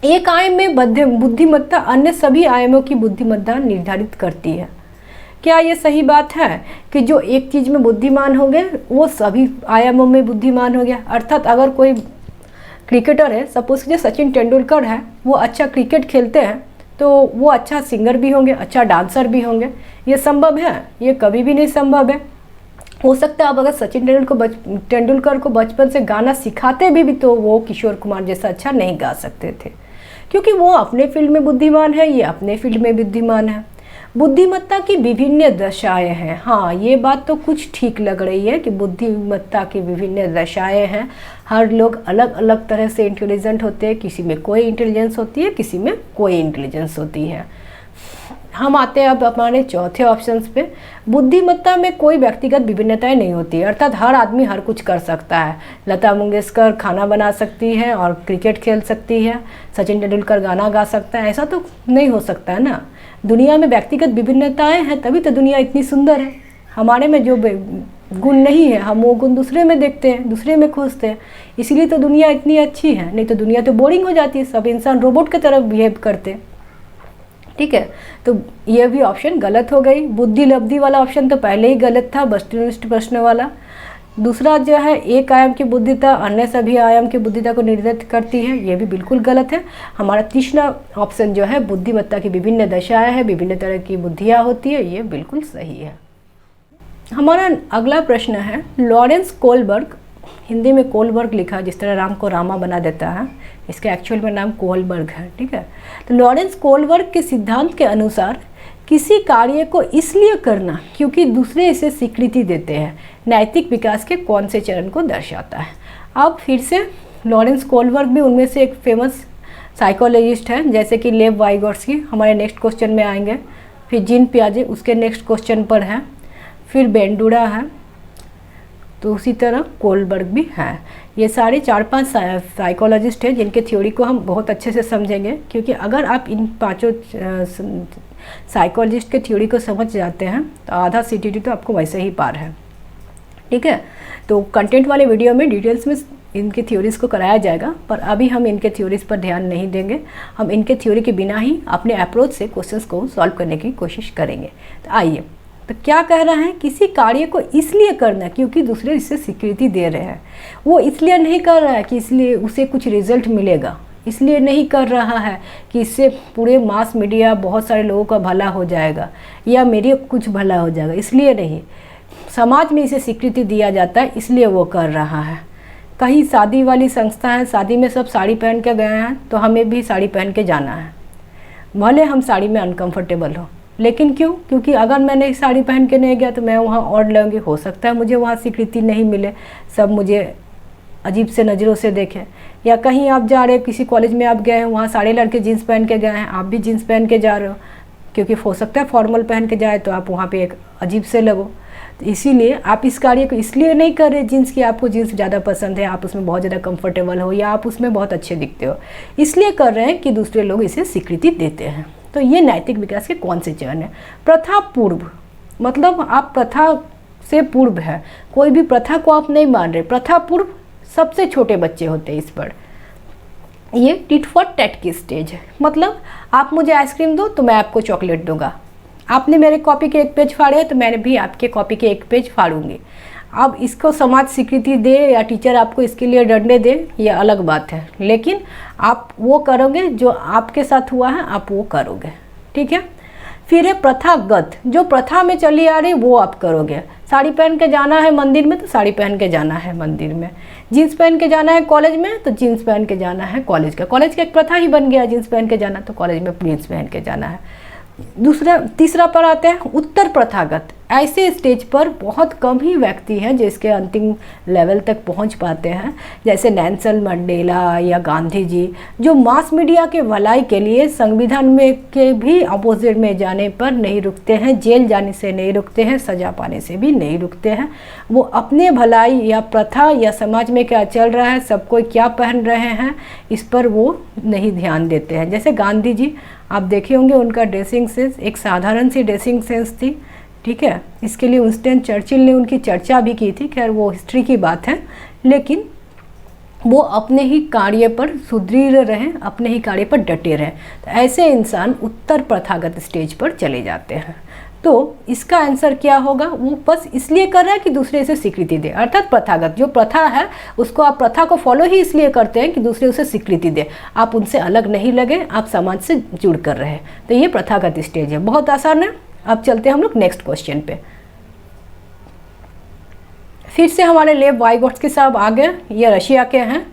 एक आयाम में बुद्धिमत्ता अन्य सभी आयामों की बुद्धिमत्ता निर्धारित करती है। क्या ये सही बात है कि जो एक चीज़ में बुद्धिमान हो गए वो सभी आयामों में बुद्धिमान हो गया? अर्थात अगर कोई क्रिकेटर है, सपोज कीजिए सचिन तेंदुलकर है, वो अच्छा क्रिकेट खेलते हैं तो वो अच्छा सिंगर भी होंगे, अच्छा डांसर भी होंगे। ये संभव है? ये कभी भी नहीं संभव है। हो सकता है आप अगर सचिन तेंदुलकर को बचपन से गाना सिखाते भी तो वो किशोर कुमार जैसा अच्छा नहीं गा सकते थे, क्योंकि वो अपने फील्ड में बुद्धिमान है, ये अपने फील्ड में बुद्धिमान है। बुद्धिमत्ता की विभिन्न दशाएं हैं। हाँ, ये बात तो कुछ ठीक लग रही है कि बुद्धिमत्ता की विभिन्न दशाएं हैं। हर लोग अलग अलग तरह से इंटेलिजेंट होते हैं, किसी में कोई इंटेलिजेंस होती है, किसी में कोई इंटेलिजेंस होती है। हम आते हैं अब हमारे चौथे ऑप्शंस पे। बुद्धिमत्ता में कोई व्यक्तिगत विभिन्नताएं नहीं होती, अर्थात हर आदमी हर कुछ कर सकता है। लता मंगेशकर खाना बना सकती है और क्रिकेट खेल सकती है, सचिन तेंदुलकर गाना गा सकता है, ऐसा तो नहीं हो सकता है ना। दुनिया में व्यक्तिगत विभिन्नताएं हैं, तभी तो दुनिया इतनी सुंदर है। हमारे में जो गुण नहीं है, हम वो गुण दूसरे में देखते हैं, दूसरे में खोजते हैं, इसीलिए तो दुनिया इतनी अच्छी है। नहीं तो दुनिया तो बोरिंग हो जाती है, सब इंसान रोबोट की तरफ बिहेव करते हैं। ठीक है, तो ये भी ऑप्शन गलत हो गई। बुद्धि लब्धि वाला ऑप्शन तो पहले ही गलत था, वस्तुनिष्ठ प्रश्न वाला। दूसरा जो है, एक आयाम की बुद्धिता अन्य सभी आयाम की बुद्धिता को निर्धारित करती है, ये भी बिल्कुल गलत है। हमारा तीसरा ऑप्शन जो है, बुद्धिमत्ता की विभिन्न दशाएं हैं, विभिन्न तरह की बुद्धियाँ होती है, ये बिल्कुल सही है। हमारा अगला प्रश्न है, लॉरेंस कोलबर्ग, हिंदी में कोलबर्ग लिखा जिस तरह राम को रामा बना देता है, इसका एक्चुअल में नाम कोलबर्ग है। ठीक है, तो लॉरेंस कोलबर्ग के सिद्धांत के अनुसार किसी कार्य को इसलिए करना क्योंकि दूसरे इसे स्वीकृति देते हैं, नैतिक विकास के कौन से चरण को दर्शाता है। अब फिर से लॉरेंस कोलबर्ग भी उनमें से एक फेमस साइकोलॉजिस्ट है, जैसे कि लेव वाइगोट्स्की हमारे नेक्स्ट क्वेश्चन में आएंगे, फिर जीन पियाजे उसके नेक्स्ट क्वेश्चन पर है, फिर बेंडूरा है, तो उसी तरह कोलबर्ग भी है। ये सारे 4-5 साइकोलॉजिस्ट हैं जिनके थ्योरी को हम बहुत अच्छे से समझेंगे, क्योंकि अगर आप इन पांचों साइकोलॉजिस्ट के थ्योरी को समझ जाते हैं तो आधा सीटीटी तो आपको वैसे ही पार है। ठीक है, तो कंटेंट वाले वीडियो में डिटेल्स में इनके थ्योरीज़ को कराया जाएगा, पर अभी हम इनके थ्योरीज़ पर ध्यान नहीं देंगे। हम इनके थ्योरी के बिना ही अपने अप्रोच से क्वेश्चंस को सॉल्व करने की कोशिश करेंगे। तो आइए, तो क्या कह रहा है, किसी कार्य को इसलिए करना क्योंकि दूसरे इससे स्वीकृति दे रहे हैं। वो इसलिए नहीं कर रहा है कि इसलिए उसे कुछ रिजल्ट मिलेगा, इसलिए नहीं कर रहा है कि इससे पूरे मास मीडिया बहुत सारे लोगों का भला हो जाएगा या मेरे कुछ भला हो जाएगा, इसलिए नहीं। समाज में इसे स्वीकृति दिया जाता है इसलिए वो कर रहा है। कहीं शादी वाली संस्था है, शादी में सब साड़ी पहन के गए हैं तो हमें भी साड़ी पहन के जाना है, भले हम साड़ी में अनकंफर्टेबल हो, लेकिन क्यों? क्योंकि अगर मैंने साड़ी पहन के नहीं गया तो मैं वहाँ और लूँगी, हो सकता है मुझे वहाँ स्वीकृति नहीं मिले, सब मुझे अजीब से नज़रों से देखें। या कहीं आप जा रहे हो, किसी कॉलेज में आप गए हैं, वहाँ सारे लड़के जीन्स पहन के गए हैं, आप भी जीन्स पहन के जा रहे हो, क्योंकि हो सकता है फॉर्मल पहन के जाए तो आप वहाँ पे एक अजीब से लगो। तो इसीलिए आप इस कार्य को इसलिए नहीं कर रहे जीन्स की आपको जीन्स ज़्यादा पसंद है, आप उसमें बहुत ज़्यादा कंफर्टेबल हो या आप उसमें बहुत अच्छे दिखते हो, इसलिए कर रहे हैं कि दूसरे लोग इसे स्वीकृति देते हैं। तो ये नैतिक विकास के कौन से चरण है? प्रथा पूर्व, मतलब आप प्रथा से पूर्व है, कोई भी प्रथा को आप नहीं मान रहे। प्रथा पूर्व सबसे छोटे बच्चे होते हैं इस पर। ये टिट फॉर टैट की स्टेज है, मतलब आप मुझे आइसक्रीम दो तो मैं आपको चॉकलेट दूंगा, आपने मेरे कॉपी के एक पेज फाड़े तो मैंने भी आपके कॉपी के एक पेज फाड़ूंगी। अब इसको समाज स्वीकृति दे या टीचर आपको इसके लिए डंडे दे, ये अलग बात है, लेकिन आप वो करोगे जो आपके साथ हुआ है, आप वो करोगे। ठीक है, फिर है प्रथागत, जो प्रथा में चली आ रही वो आप करोगे। साड़ी पहन के जाना है मंदिर में तो साड़ी पहन के जाना है मंदिर में, जीन्स पहन के जाना है कॉलेज में तो जीन्स पहन के जाना है कॉलेज का एक प्रथा ही बन गया, जीन्स पहन के जाना तो कॉलेज में जीन्स पहन के जाना है। तीसरा पर आते हैं उत्तर प्रथागत। ऐसे स्टेज पर बहुत कम ही व्यक्ति हैं जो इसके अंतिम लेवल तक पहुंच पाते हैं, जैसे नेल्सन मंडेला या गांधी जी, जो मास मीडिया के भलाई के लिए संविधान में के भी अपोजिट में जाने पर नहीं रुकते हैं, जेल जाने से नहीं रुकते हैं, सजा पाने से भी नहीं रुकते हैं। वो अपने भलाई या प्रथा या समाज में क्या चल रहा है, सब कोई क्या पहन रहे हैं, इस पर वो नहीं ध्यान देते हैं। जैसे गांधी जी, आप देखे होंगे उनका ड्रेसिंग सेंस एक साधारण सी ड्रेसिंग सेंस थी। ठीक है, इसके लिए विंस्टन चर्चिल ने उनकी चर्चा भी की थी, खैर वो हिस्ट्री की बात है, लेकिन वो अपने ही कार्य पर सुदृढ़ रहें, अपने ही कार्य पर डटे रहें। तो ऐसे इंसान उत्तर प्रथागत स्टेज पर चले जाते हैं। तो इसका आंसर क्या होगा? वो बस इसलिए कर रहा है कि दूसरे से स्वीकृति दे, अर्थात प्रथागत जो प्रथा है उसको आप प्रथा को फॉलो ही इसलिए करते हैं कि दूसरे उसे स्वीकृति दे, आप उनसे अलग नहीं लगे, आप समाज से जुड़ कर रहे। तो ये प्रथागत स्टेज है, बहुत आसान है। अब चलते हैं हम लोग नेक्स्ट क्वेश्चन पे। फिर से हमारे लेव वाइगोट्स्की साहब आ गए, ये रशिया के हैं।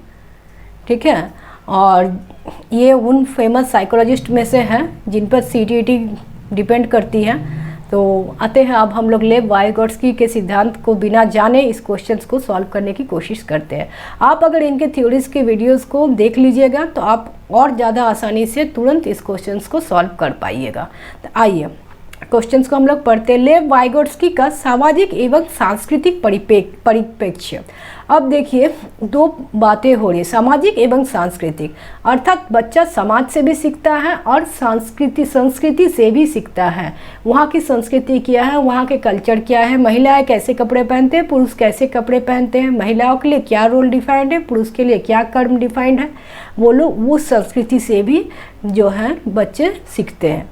ठीक है, और ये उन फेमस साइकोलॉजिस्ट में से हैं जिन पर CTET डिपेंड करती हैं। तो आते हैं अब हम लोग लेव वाइगोट्स्की के सिद्धांत को बिना जाने इस क्वेश्चंस को सॉल्व करने की कोशिश करते हैं। आप अगर इनके थ्योरीज के वीडियोस को देख लीजिएगा तो आप और ज़्यादा आसानी से तुरंत इस क्वेश्चंस को सॉल्व कर पाइएगा। तो आइए क्वेश्चंस को हम लोग पढ़ते हैं। लेव वाइगोट्स्की का सामाजिक एवं सांस्कृतिक परिप्रेक्ष्य। अब देखिए दो बातें हो रही है, सामाजिक एवं सांस्कृतिक, अर्थात बच्चा समाज से भी सीखता है और संस्कृति से भी सीखता है। वहाँ की संस्कृति क्या है, वहाँ के कल्चर क्या है, महिलाएं कैसे कपड़े पहनते हैं, पुरुष कैसे कपड़े पहनते हैं, महिलाओं के लिए क्या रोल डिफाइंड है, पुरुष के लिए क्या कर्म डिफाइंड है, वो लोग वो संस्कृति से भी जो है बच्चे सीखते हैं।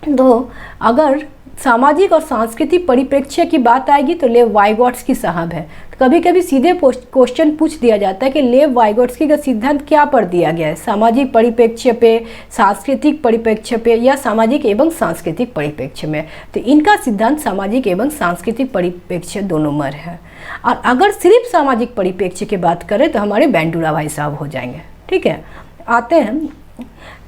तो अगर सामाजिक और सांस्कृतिक परिप्रेक्ष्य की बात आएगी तो लेव वाइगोट्स्की साहब है। कभी कभी सीधे क्वेश्चन पूछ दिया जाता है कि लेव वाइगोट्स्की का सिद्धांत क्या पर दिया गया है, सामाजिक परिप्रेक्ष्य पे, सांस्कृतिक परिप्रेक्ष्य पे या सामाजिक एवं सांस्कृतिक परिप्रेक्ष्य में। तो इनका सिद्धांत सामाजिक एवं सांस्कृतिक परिप्रेक्ष्य दोनों में है। और अगर सिर्फ सामाजिक परिप्रेक्ष्य की बात करें तो हमारे बैंडुरा भाई साहब हो जाएंगे। ठीक है, आते हैं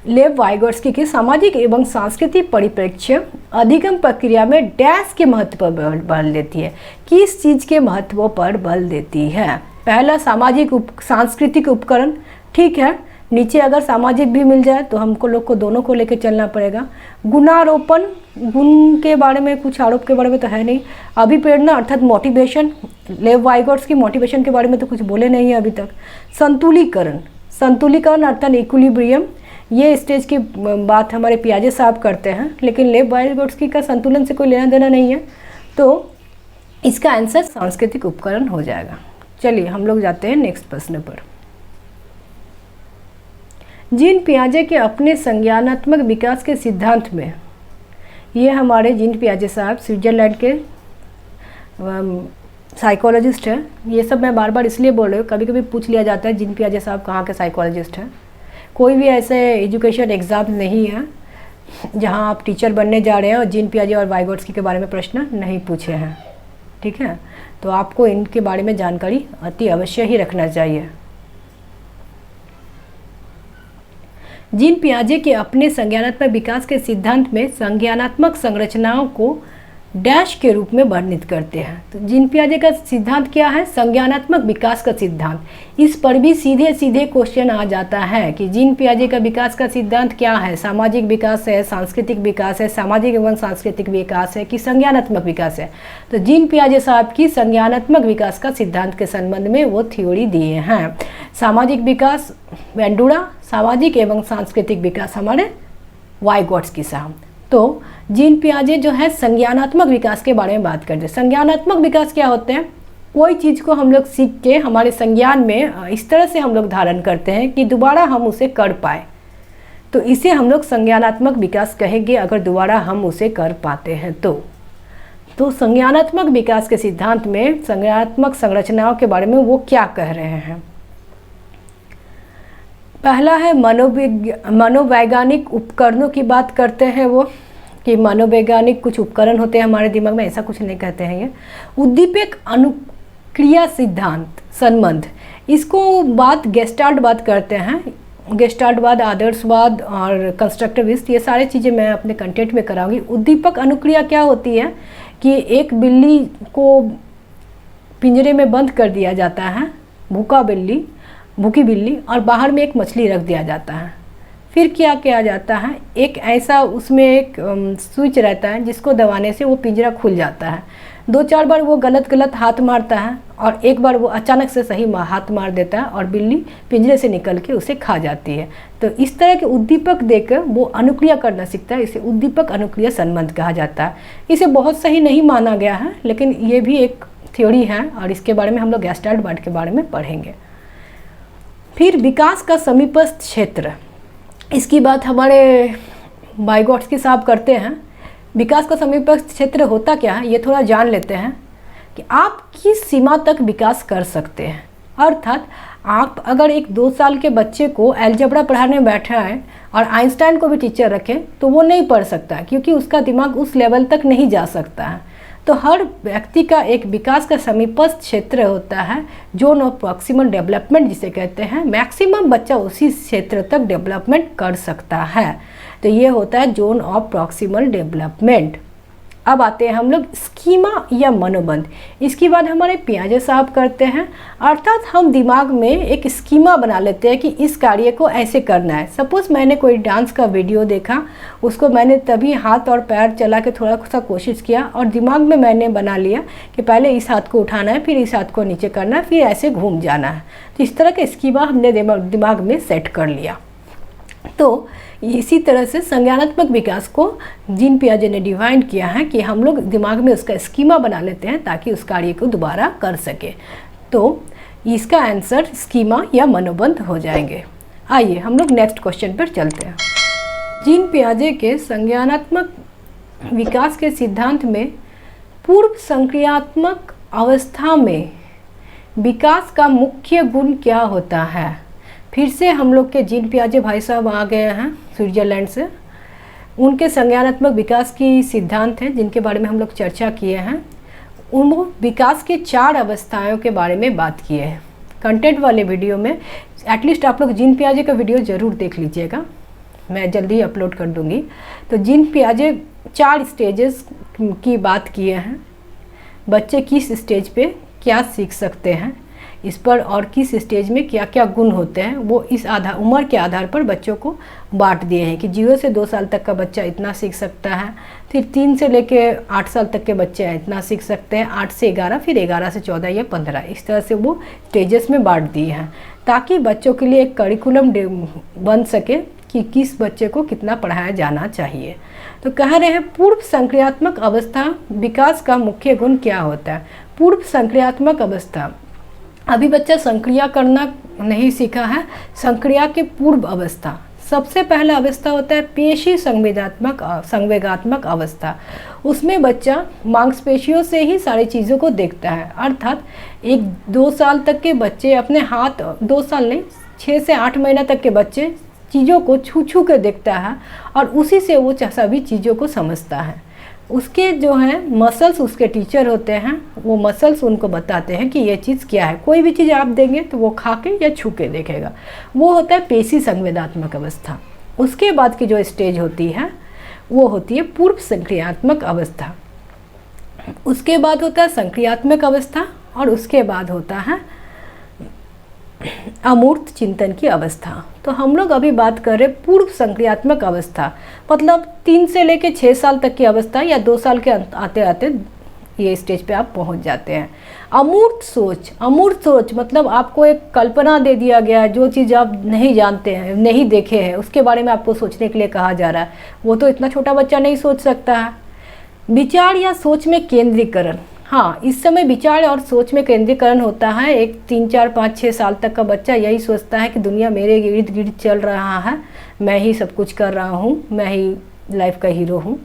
लेव वाइगोट्स्की के सामाजिक एवं सांस्कृतिक परिप्रेक्ष्य अधिगम प्रक्रिया में डैश के महत्व पर बल देती है। किस चीज़ के महत्व पर बल देती है? पहला सांसाधिक सांस्कृतिक उपकरण, ठीक है, नीचे अगर सामाजिक भी मिल जाए तो हमको लोग को दोनों को लेकर चलना पड़ेगा। गुणारोपण, गुण के बारे में कुछ आरोप के बारे में तो है नहीं। अभिप्रेरणा अर्थात मोटिवेशन, लेव वाइगोट्स्की मोटिवेशन के बारे में तो कुछ बोले नहीं है अभी तक। संतुलीकरण, संतुलीकरण अर्थात इक्विलिब्रियम, ये स्टेज की बात हमारे पियाजे साहब करते हैं, लेकिन लेव वाइगोट्स्की का संतुलन से कोई लेना देना नहीं है, तो इसका आंसर सांस्कृतिक उपकरण हो जाएगा। चलिए हम लोग जाते हैं नेक्स्ट प्रश्न पर। जीन पियाजे के अपने संज्ञानात्मक विकास के सिद्धांत में, ये हमारे जीन पियाजे साहब स्विट्जरलैंड के साइकोलॉजिस्ट हैं। ये सब मैं बार बार इसलिए बोल रही हूँ, कभी कभी पूछ लिया जाता है जीन पियाजे साहब कहाँ के साइकोलॉजिस्ट हैं। कोई भी ऐसे एजुकेशन एग्ज़ाम नहीं है जहाँ आप टीचर बनने जा रहे हैं और जीन पियाजे और वाइगोट्स्की के बारे में प्रश्न नहीं पूछे हैं। ठीक है, तो आपको इनके बारे में जानकारी अति अवश्य ही रखना चाहिए। जीन पियाजे के अपने संज्ञानात्मक विकास के सिद्धांत में संज्ञानात्मक संरचनाओं को डैश के रूप में वर्णित करते हैं। तो जीन पियाजे का सिद्धांत क्या है? संज्ञानात्मक विकास का सिद्धांत। इस पर भी सीधे सीधे क्वेश्चन आ जाता है कि जीन पियाजे का विकास का सिद्धांत क्या है, सामाजिक विकास है, सांस्कृतिक विकास है, सामाजिक एवं सांस्कृतिक विकास है कि संज्ञानात्मक विकास है। तो जीन पियाजे साहब की संज्ञानात्मक विकास का सिद्धांत के संबंध में वो थ्योरी दिए हैं। सामाजिक विकास बैंडुरा, सामाजिक एवं सांस्कृतिक विकास हमारे वाइगोट्स्की साहब। तो जीन पियाजे जो है संज्ञानात्मक विकास के बारे में बात करते हैं। संज्ञानात्मक विकास क्या होते हैं? कोई चीज़ को हम लोग सीख के हमारे संज्ञान में इस तरह से हम लोग धारण करते हैं कि दोबारा हम उसे कर पाए, तो इसे हम लोग संज्ञानात्मक विकास कहेंगे अगर दोबारा हम उसे कर पाते हैं तो संज्ञानात्मक विकास के सिद्धांत में संज्ञानात्मक संरचनाओं के बारे में वो क्या कह रहे हैं? पहला है मनोवैज्ञानिक उपकरणों की बात करते हैं वो, कि मनोवैज्ञानिक कुछ उपकरण होते हैं हमारे दिमाग में, ऐसा कुछ नहीं कहते हैं ये। उद्दीपक अनुक्रिया सिद्धांत संबंध, इसको बात गेस्टाल्ट बात करते हैं। गेस्टाल्टवाद, आदर्शवाद और कंस्ट्रक्टिविस्ट, ये सारी चीज़ें मैं अपने कंटेंट में कराऊंगी। उद्दीपक अनुक्रिया क्या होती है कि एक बिल्ली को पिंजरे में बंद कर दिया जाता है, भूखी बिल्ली, और बाहर में एक मछली रख दिया जाता है। फिर क्या किया जाता है, एक ऐसा उसमें एक स्विच रहता है जिसको दबाने से वो पिंजरा खुल जाता है। 2-4 बार वो गलत हाथ मारता है और एक बार वो अचानक से सही हाथ मार देता है और बिल्ली पिंजरे से निकल के उसे खा जाती है। तो इस तरह के उद्दीपक देकर वो अनुक्रिया करना सीखता है, इसे उद्दीपक अनुक्रिया संबंध कहा जाता है। इसे बहुत सही नहीं माना गया है, लेकिन ये भी एक थ्योरी है और इसके बारे में हम लोग गेस्टाल्टवाद के बारे में पढ़ेंगे। फिर विकास का समीपस्थ क्षेत्र, इसकी बात हमारे वाइगोट्स्की साहब करते हैं। विकास का समीपस्थ क्षेत्र होता क्या है, ये थोड़ा जान लेते हैं कि आप किस सीमा तक विकास कर सकते हैं। अर्थात आप अगर एक 2 साल के बच्चे को अलजेब्रा पढ़ाने बैठा है और आइंस्टाइन को भी टीचर रखें तो वो नहीं पढ़ सकता, क्योंकि उसका दिमाग उस लेवल तक नहीं जा सकता है। तो हर व्यक्ति का एक विकास का समीपस्थ क्षेत्र होता है, जोन ऑफ प्रॉक्सिमल डेवलपमेंट जिसे कहते हैं। मैक्सिमम बच्चा उसी क्षेत्र तक डेवलपमेंट कर सकता है, तो ये होता है जोन ऑफ प्रॉक्सिमल डेवलपमेंट। अब आते हैं हम लोग स्कीमा या मनोबंध। इसके बाद हमारे पियाजे साहब करते हैं, अर्थात हम दिमाग में एक स्कीमा बना लेते हैं कि इस कार्य को ऐसे करना है। सपोज़ मैंने कोई डांस का वीडियो देखा, उसको मैंने तभी हाथ और पैर चला के थोड़ा सा कोशिश किया और दिमाग में मैंने बना लिया कि पहले इस हाथ को उठाना है, फिर इस हाथ को नीचे करना है, फिर ऐसे घूम जाना है। तो इस तरह का स्कीमा हमने दिमाग में सेट कर लिया। तो इसी तरह से संज्ञानात्मक विकास को जीन पियाजे ने डिवाइन किया है कि हम लोग दिमाग में उसका स्कीमा बना लेते हैं ताकि उस कार्य को दोबारा कर सके। तो इसका आंसर स्कीमा या मनोबंध हो जाएंगे। आइए हम लोग नेक्स्ट क्वेश्चन पर चलते हैं। जीन पियाजे के संज्ञानात्मक विकास के सिद्धांत में पूर्व संक्रियात्मक अवस्था में विकास का मुख्य गुण क्या होता है? फिर से हम लोग के जीन पियाजे भाई साहब आ गए हैं स्विट्जरलैंड से। उनके संज्ञानात्मक विकास की सिद्धांत हैं जिनके बारे में हम लोग चर्चा किए हैं। उन विकास के 4 अवस्थाओं के बारे में बात किए हैं। कंटेंट वाले वीडियो में एटलीस्ट आप लोग जीन पियाजे का वीडियो ज़रूर देख लीजिएगा, मैं जल्दी अपलोड कर दूंगी। तो जीन पियाजे 4 स्टेजेस की बात किए हैं। बच्चे किस स्टेज पे क्या सीख सकते हैं इस पर और किस स्टेज में क्या क्या गुण होते हैं, वो इस उम्र के आधार पर बच्चों को बांट दिए हैं कि 0 से 2 साल तक का बच्चा इतना सीख सकता है, फिर 3 से लेके 8 साल तक के बच्चे इतना सीख सकते हैं, 8 से 11, फिर 11 से 14 या 15, इस तरह से वो स्टेजेस में बांट दिए हैं ताकि बच्चों के लिए एक करिकुलम बन सके कि किस बच्चे को कितना पढ़ाया जाना चाहिए। तो कह रहे हैं पूर्व संक्रियात्मक अवस्था विकास का मुख्य गुण क्या होता है? पूर्व संक्रियात्मक अवस्था, अभी बच्चा संक्रिया करना नहीं सीखा है, संक्रिया के पूर्व अवस्था, सबसे पहला अवस्था होता है पेशी संवेगात्मक अवस्था। उसमें बच्चा मांसपेशियों से ही सारी चीज़ों को देखता है, अर्थात 1-2 साल तक के बच्चे अपने हाथ, 2 साल नहीं 6 से 8 महीना तक के बच्चे चीज़ों को छू छू के देखता है और उसी से वो सभी चीज़ों को समझता है। उसके जो हैं मसल्स उसके टीचर होते हैं, वो मसल्स उनको बताते हैं कि ये चीज़ क्या है। कोई भी चीज़ आप देंगे तो वो खा के या छू के देखेगा, वो होता है पेशी संवेदात्मक अवस्था। उसके बाद की जो स्टेज होती है वो होती है पूर्व संक्रियात्मक अवस्था। उसके बाद होता है संक्रियात्मक अवस्था और उसके बाद होता है अमूर्त चिंतन की अवस्था। तो हम लोग अभी बात कर रहे पूर्व संक्रियात्मक अवस्था, मतलब 3 से लेके 6 साल तक की अवस्था या 2 साल के आते आते ये स्टेज पे आप पहुंच जाते हैं। अमूर्त सोच मतलब आपको एक कल्पना दे दिया गया है, जो चीज़ आप नहीं जानते हैं, नहीं देखे हैं, उसके बारे में आपको सोचने के लिए कहा जा रहा है। वो तो इतना छोटा बच्चा नहीं सोच सकता है। विचार या सोच में केंद्रीकरण, हाँ, इस समय विचार और सोच में केंद्रीकरण होता है। एक 3, 4, 5, 6 साल तक का बच्चा यही सोचता है कि दुनिया मेरे इर्द गिर्द चल रहा है, मैं ही सब कुछ कर रहा हूँ, मैं ही लाइफ का हीरो हूँ।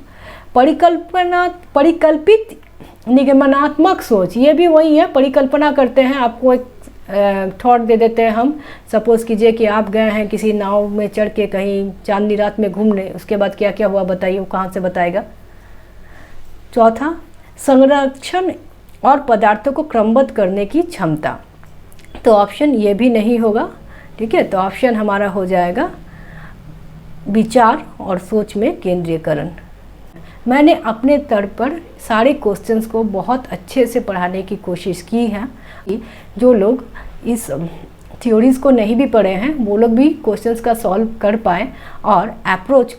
परिकल्पित निगमनात्मक सोच, ये भी वही है, परिकल्पना करते हैं। आपको एक थॉट दे देते हैं हम, सपोज़ कीजिए कि आप गए हैं किसी नाव में चढ़ के कहीं चांदनी रात में घूमने, उसके बाद क्या क्या हुआ बताइए, वो कहाँ से बताएगा। चौथा, संरक्षण और पदार्थों को क्रमबद्ध करने की क्षमता, तो ऑप्शन ये भी नहीं होगा, ठीक है। तो ऑप्शन हमारा हो जाएगा विचार और सोच में केंद्रीकरण। मैंने अपने स्तर पर सारे क्वेश्चंस को बहुत अच्छे से पढ़ाने की कोशिश की है। जो लोग इस थ्योरीज़ को नहीं भी पढ़े हैं वो लोग भी क्वेश्चंस का सॉल्व कर पाए और अप्रोच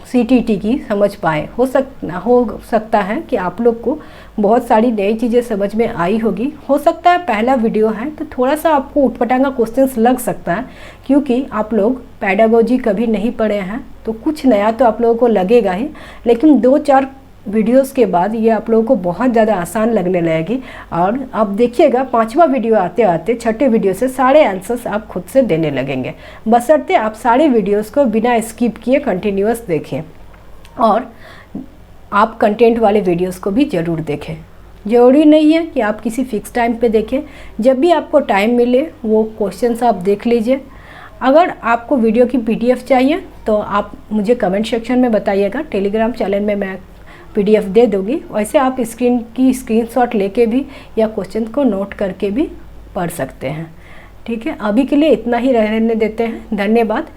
CTT की समझ पाए। हो सकता है कि आप लोग को बहुत सारी नई चीज़ें समझ में आई होगी। हो सकता है पहला वीडियो है तो थोड़ा सा आपको उटपटांगा क्वेश्चंस लग सकता है, क्योंकि आप लोग पेडागोजी कभी नहीं पढ़े हैं, तो कुछ नया तो आप लोगों को लगेगा ही, लेकिन 2-4 वीडियोस के बाद ये आप लोगों को बहुत ज़्यादा आसान लगने लगेगी। और आप देखिएगा 5वां वीडियो आते आते 6ठे वीडियो से सारे आंसर्स आप खुद से देने लगेंगे, बशर्ते आप सारे वीडियोस को बिना स्किप किए कंटिन्यूअस देखें और आप कंटेंट वाले वीडियोस को भी ज़रूर देखें। ज़रूरी नहीं है कि आप किसी फ़िक्स टाइम पे देखें, जब भी आपको टाइम मिले वो क्वेश्चंस आप देख लीजिए। अगर आपको वीडियो की PDF चाहिए तो आप मुझे कमेंट सेक्शन में बताइएगा। टेलीग्राम चैनल में मैं PDF दे दूँगी, वैसे आप स्क्रीनशॉट लेके भी या क्वेश्चन को नोट करके भी पढ़ सकते हैं। ठीक है, अभी के लिए इतना ही रहने देते हैं। धन्यवाद।